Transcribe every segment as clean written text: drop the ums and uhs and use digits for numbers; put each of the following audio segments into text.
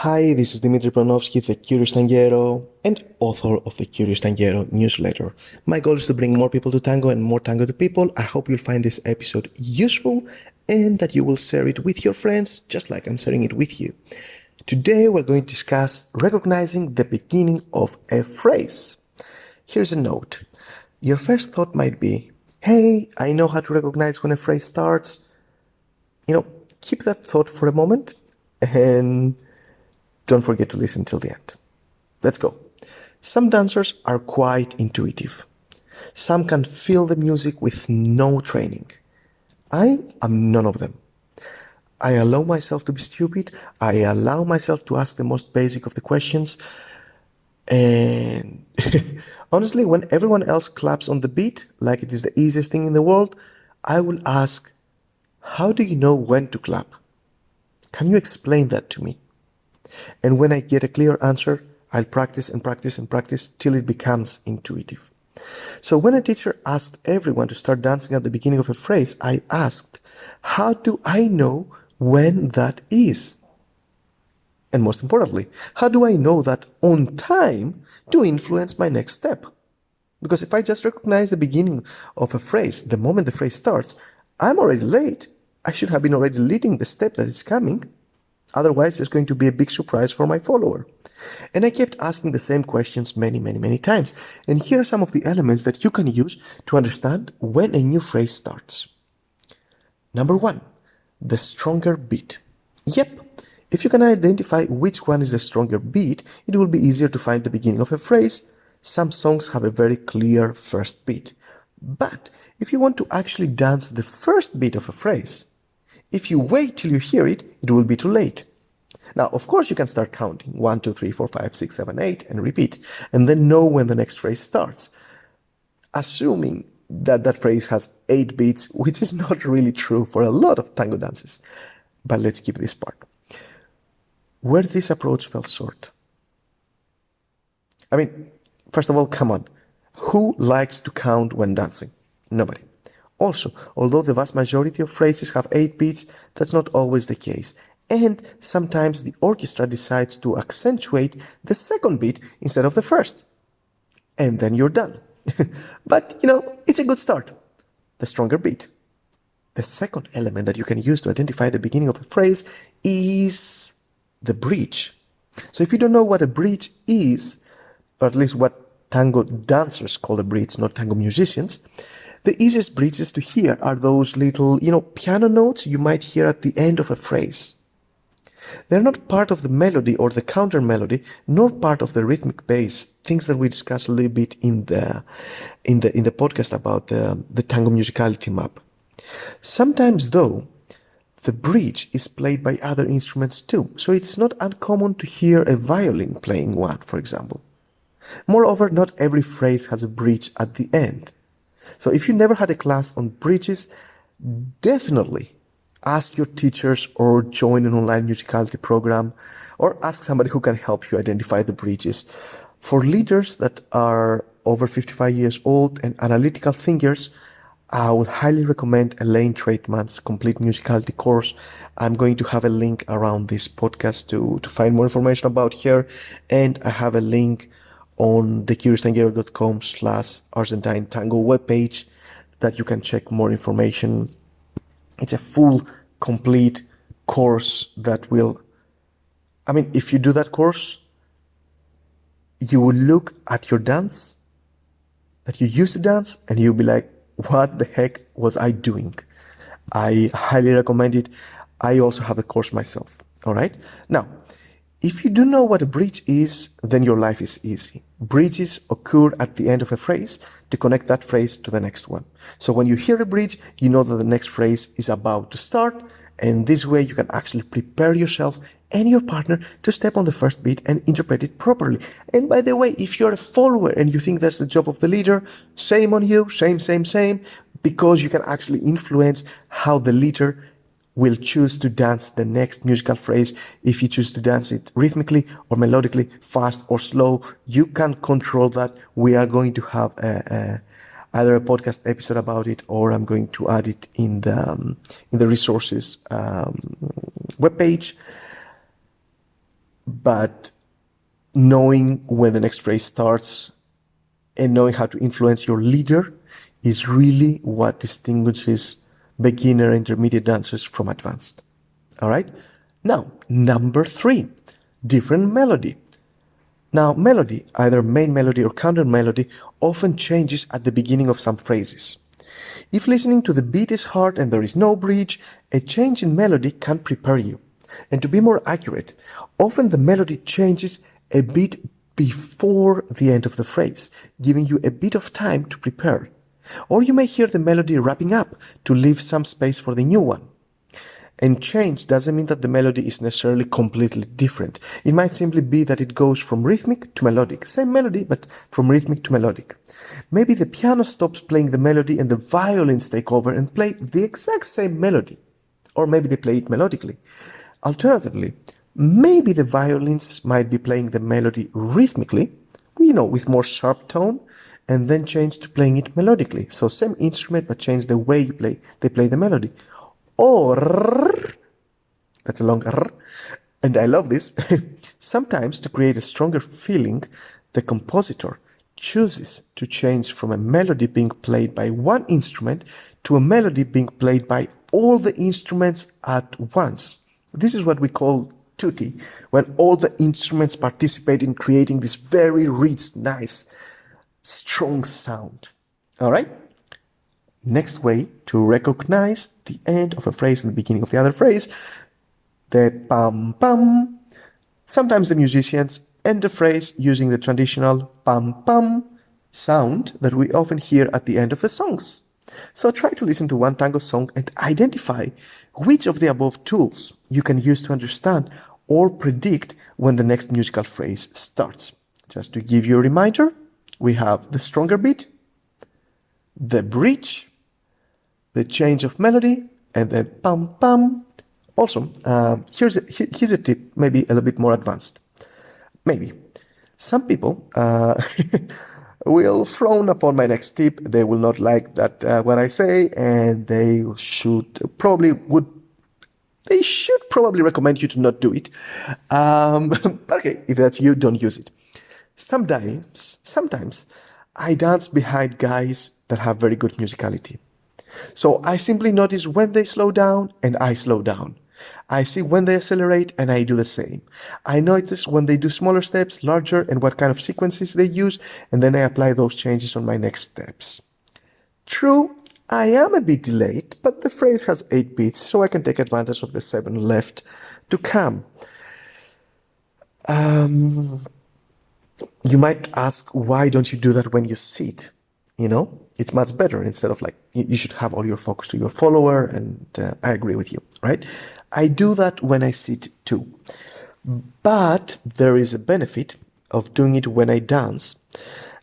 Hi, this is Dimitri Pranovsky, the Curious Tanguero and author of the Curious Tanguero newsletter. My goal is to bring more people to tango and more tango to people. I hope you'll find this episode useful and that you will share it with your friends, just like I'm sharing it with you. Today we're going to discuss recognizing the beginning of a phrase. Here's a note. Your first thought might be, hey, I know how to recognize when a phrase starts. Keep that thought for a moment and don't forget to listen till the end. Let's go. Some dancers are quite intuitive. Some can feel the music with no training. I am none of them. I allow myself to be stupid. I allow myself to ask the most basic of the questions. And honestly, when everyone else claps on the beat, like it is the easiest thing in the world, I will ask, how do you know when to clap? Can you explain that to me? And when I get a clear answer, I'll practice and practice and practice till it becomes intuitive. So when a teacher asked everyone to start dancing at the beginning of a phrase, I asked, how do I know when that is? And most importantly, how do I know that on time to influence my next step? Because if I just recognize the beginning of a phrase, the moment the phrase starts, I'm already late. I should have been already leading the step that is coming. Otherwise, there's going to be a big surprise for my follower. And I kept asking the same questions many times. And here are some of the elements that you can use to understand when a new phrase starts. Number 1, the stronger beat. Yep, if you can identify which one is the stronger beat, it will be easier to find the beginning of a phrase. Some songs have a very clear first beat. But if you want to actually dance the first beat of a phrase, if you wait till you hear it, it will be too late. Now, of course, you can start counting 1, 2, 3, 4, 5, 6, 7, 8 and repeat, and then know when the next phrase starts. Assuming that that phrase has 8 beats, which is not really true for a lot of tango dances. But let's keep this part. Where this approach fell short. First of all, come on. Who likes to count when dancing? Nobody. Also, although the vast majority of phrases have 8 beats, that's not always the case. And sometimes the orchestra decides to accentuate the second beat instead of the first. And then you're done. But, it's a good start. The stronger beat. The second element that you can use to identify the beginning of a phrase is the bridge. So if you don't know what a bridge is, or at least what tango dancers call a bridge, not tango musicians, the easiest bridges to hear are those little, piano notes you might hear at the end of a phrase. They're not part of the melody or the counter melody, nor part of the rhythmic bass, things that we discussed a little bit in the podcast about the tango musicality map. Sometimes, though, the bridge is played by other instruments too, so it's not uncommon to hear a violin playing one, for example. Moreover, not every phrase has a bridge at the end. So if you never had a class on bridges, definitely ask your teachers or join an online musicality program or ask somebody who can help you identify the bridges. For leaders that are over 55 years old and analytical thinkers, I would highly recommend Elaine Traitman's complete musicality course. I'm going to have a link around this podcast to find more information about her, and I have a link on the curioustangero.com/Argentine Tango webpage that you can check more information. It's a full, complete course that will, if you do that course, you will look at your dance that you used to dance and you'll be like, what the heck was I doing? I highly recommend it. I also have a course myself. All right. Now, if you do know what a bridge is, then your life is easy. Bridges occur at the end of a phrase to connect that phrase to the next one. So when you hear a bridge, you know that the next phrase is about to start, and this way you can actually prepare yourself and your partner to step on the first beat and interpret it properly. And by the way, if you're a follower and you think that's the job of the leader, same on you, same, because you can actually influence how the leader will choose to dance the next musical phrase. If you choose to dance it rhythmically or melodically, fast or slow, you can control that. We are going to have either a podcast episode about it, or I'm going to add it in the resources webpage. but knowing when the next phrase starts and knowing how to influence your leader is really what distinguishes beginner intermediate dancers from advanced. All right? Now, number 3, different melody. Now, melody, either main melody or counter melody, often changes at the beginning of some phrases. If listening to the beat is hard and there is no bridge, a change in melody can prepare you. And to be more accurate, often the melody changes a bit before the end of the phrase, giving you a bit of time to prepare. Or you may hear the melody wrapping up to leave some space for the new one. And change doesn't mean that the melody is necessarily completely different. It might simply be that it goes from rhythmic to melodic. Same melody, but from rhythmic to melodic. Maybe the piano stops playing the melody and the violins take over and play the exact same melody. Or maybe they play it melodically. Alternatively, maybe the violins might be playing the melody rhythmically, with more sharp tone, and then change to playing it melodically. So same instrument, but change the way they play the melody. Or, that's a long R, and I love this, sometimes to create a stronger feeling, the compositor chooses to change from a melody being played by one instrument to a melody being played by all the instruments at once. This is what we call tutti, when all the instruments participate in creating this very rich, nice, strong sound. All right? Next way to recognize the end of a phrase and the beginning of the other phrase, the pam pam. Sometimes the musicians end the phrase using the traditional pam pam sound that we often hear at the end of the songs. So try to listen to one tango song and identify which of the above tools you can use to understand or predict when the next musical phrase starts. Just to give you a reminder, we have the stronger beat, the bridge, the change of melody, and then pam pam. Also, here's a tip, maybe a little bit more advanced. Maybe. Some people will frown upon my next tip. They will not like that what I say, and they should probably recommend you to not do it. But okay, if that's you, don't use it. Sometimes I dance behind guys that have very good musicality. So I simply notice when they slow down and I slow down. I see when they accelerate and I do the same. I notice when they do smaller steps, larger, and what kind of sequences they use, and then I apply those changes on my next steps. True, I am a bit delayed, but the phrase has 8 beats, so I can take advantage of the 7 left to come. You might ask, why don't you do that when you sit? It's much better. Instead of you should have all your focus to your follower, and I agree with you, right? I do that when I sit too. But there is a benefit of doing it when I dance.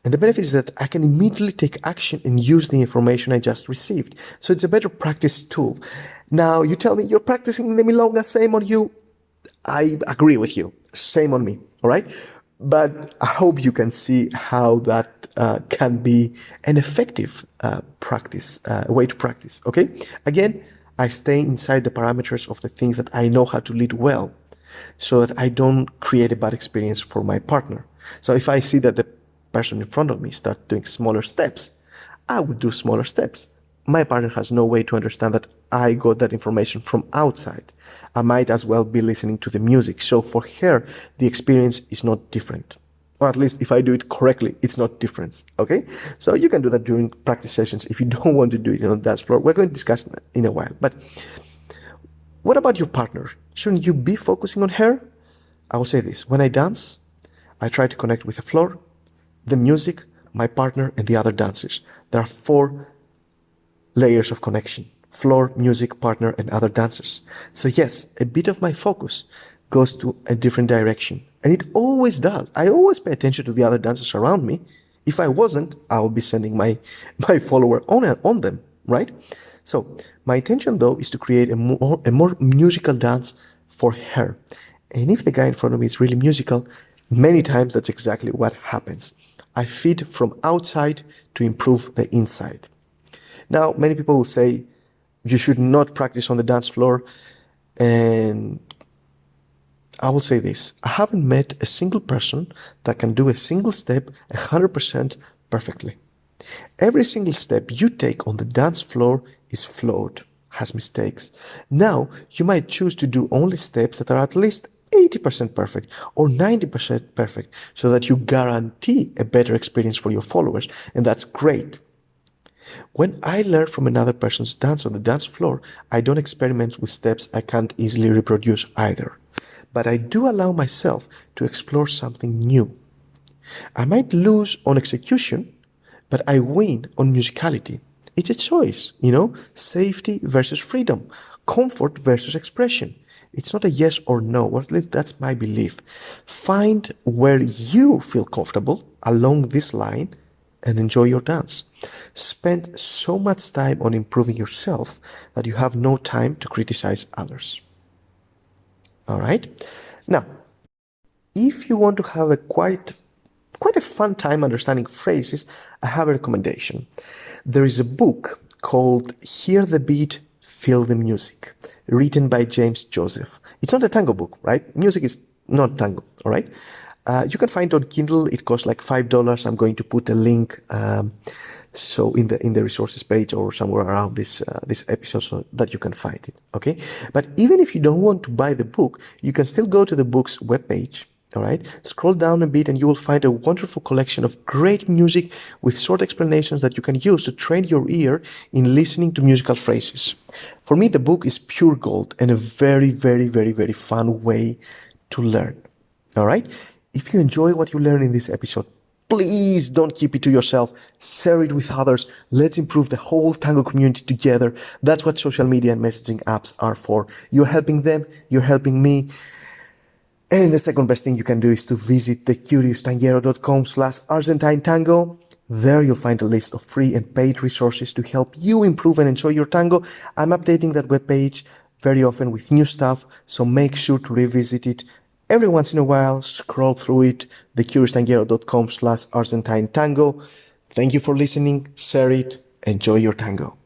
And the benefit is that I can immediately take action and use the information I just received. So it's a better practice tool. Now, you tell me you're practicing the milonga, same on you. I agree with you. Same on me, all right? But I hope you can see how that can be an effective way to practice, okay? Again, I stay inside the parameters of the things that I know how to lead well, so that I don't create a bad experience for my partner. So if I see that the person in front of me start doing smaller steps, I would do smaller steps. My partner has no way to understand that I got that information from outside. I might as well be listening to the music. So for her, the experience is not different. Or at least if I do it correctly, it's not different. Okay? So you can do that during practice sessions if you don't want to do it on the dance floor. We're going to discuss it in a while. But what about your partner? Shouldn't you be focusing on her? I will say this. When I dance, I try to connect with the floor, the music, my partner, and the other dancers. There are 4 layers of connection: floor, music, partner, and other dancers. So yes, a bit of my focus goes to a different direction. And it always does. I always pay attention to the other dancers around me. If I wasn't, I would be sending my follower on them, right? So my intention though is to create a more musical dance for her. And if the guy in front of me is really musical, many times that's exactly what happens. I feed from outside to improve the inside. Now, many people will say you should not practice on the dance floor, and I will say this. I haven't met a single person that can do a single step 100% perfectly. Every single step you take on the dance floor is flawed, has mistakes. Now, you might choose to do only steps that are at least 80% perfect or 90% perfect so that you guarantee a better experience for your followers, and that's great. When I learn from another person's dance on the dance floor, I don't experiment with steps I can't easily reproduce either. But I do allow myself to explore something new. I might lose on execution, but I win on musicality. It's a choice, safety versus freedom, comfort versus expression. It's not a yes or no, or at least that's my belief. Find where you feel comfortable along this line and enjoy your dance. Spend so much time on improving yourself that you have no time to criticize others. All right? Now, if you want to have a quite a fun time understanding phrases, I have a recommendation. There is a book called Hear the Beat, Feel the Music, written by James Joseph. It's not a tango book, right? Music is not tango, all right? You can find it on Kindle. It costs like $5. I'm going to put a link so in the resources page or somewhere around this episode so that you can find it, okay? But even if you don't want to buy the book, you can still go to the book's webpage. All right, scroll down a bit and you will find a wonderful collection of great music with short explanations that you can use to train your ear in listening to musical phrases. For me, the book is pure gold and a very, very, very, very fun way to learn. All right, if you enjoy what you learn in this episode, please don't keep it to yourself. Share it with others. Let's improve the whole tango community together. That's what social media and messaging apps are for. You're helping them, you're helping me. And the second best thing you can do is to visit thecurioustanguero.com/Argentine Tango. There you'll find a list of free and paid resources to help you improve and enjoy your tango. I'm updating that webpage very often with new stuff, so make sure to revisit it every once in a while. Scroll through it, thecurioustanguero.com/Argentine Tango. Thank you for listening. Share it. Enjoy your tango.